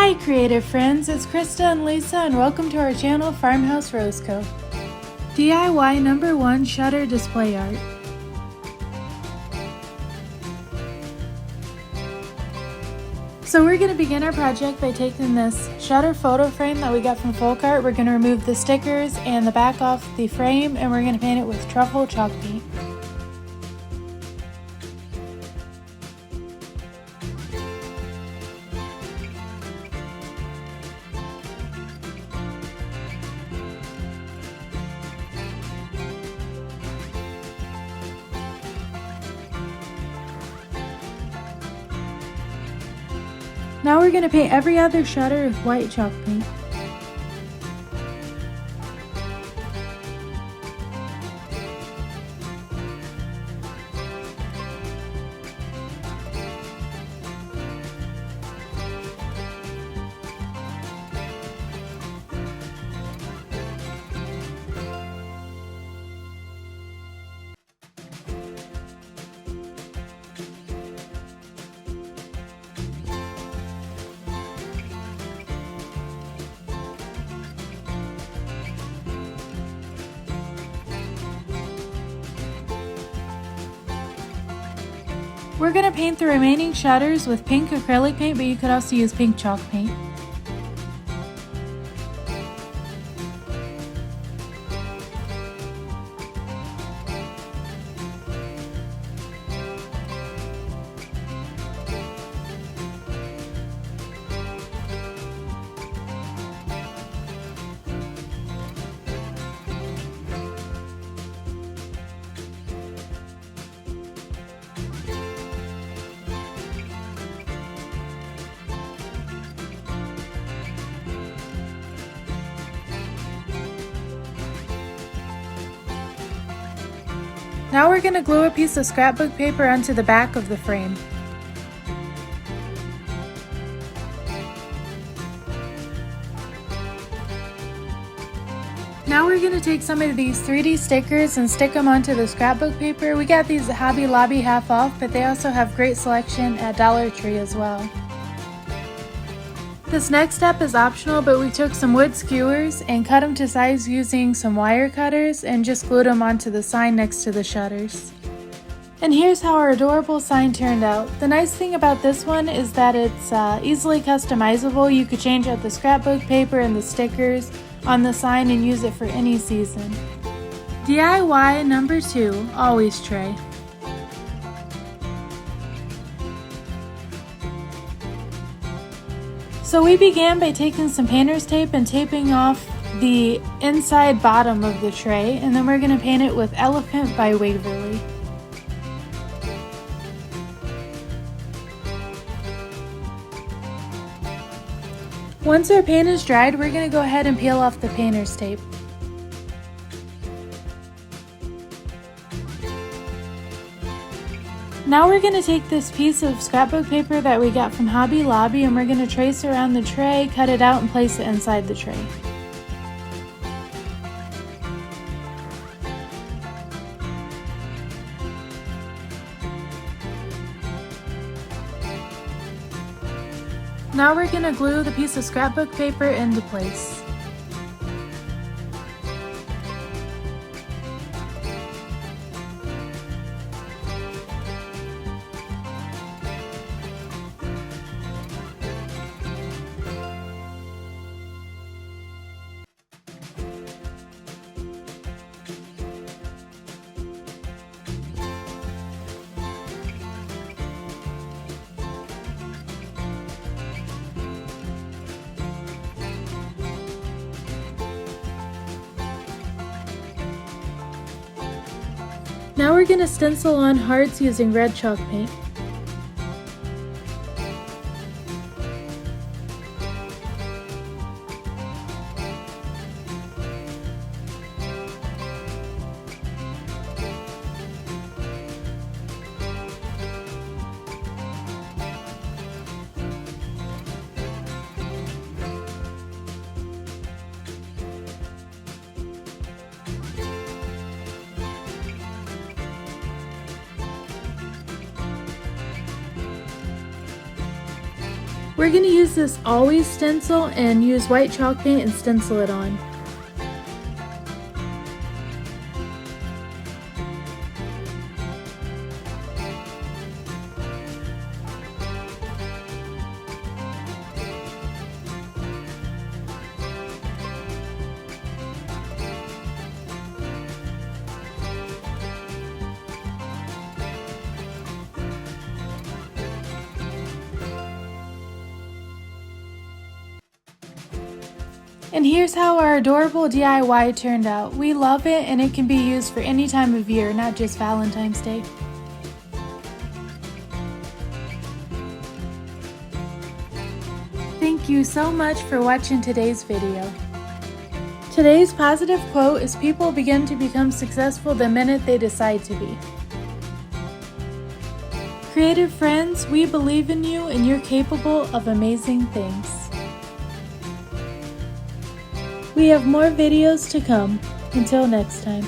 Hi creative friends, it's Krista and Lisa and welcome to our channel Farmhouse Rose Co. DIY number 1 shutter display art. So we're going to begin our project by taking this shutter photo frame that we got from Folk Art. We're going to remove the stickers and the back off the frame and we're going to paint it with truffle chalk paint. Now we're going to paint every other shutter with white chalk paint. We're going to paint the remaining shutters with pink acrylic paint, but you could also use pink chalk paint. Now we're going to glue a piece of scrapbook paper onto the back of the frame. Now we're going to take some of these 3D stickers and stick them onto the scrapbook paper. We got these at Hobby Lobby half off, but they also have great selection at Dollar Tree as well. This next step is optional, but we took some wood skewers and cut them to size using some wire cutters and just glued them onto the sign next to the shutters. And here's how our adorable sign turned out. The nice thing about this one is that it's easily customizable. You could change out the scrapbook paper and the stickers on the sign and use it for any season. DIY number 2, always tray. So we began by taking some painter's tape and taping off the inside bottom of the tray, and then we're going to paint it with Elephant by Waverly. Once our paint is dried, we're going to go ahead and peel off the painter's tape. Now we're going to take this piece of scrapbook paper that we got from Hobby Lobby and we're going to trace around the tray, cut it out and place it inside the tray. Now we're going to glue the piece of scrapbook paper into place. Now we're going to stencil on hearts using red chalk paint. We're going to use this Always stencil and use white chalk paint and stencil it on. And here's how our adorable DIY turned out. We love it, and it can be used for any time of year, not just Valentine's Day. Thank you so much for watching today's video. Today's positive quote is, "People begin to become successful the minute they decide to be." Creative friends, we believe in you and you're capable of amazing things. We have more videos to come. Until next time.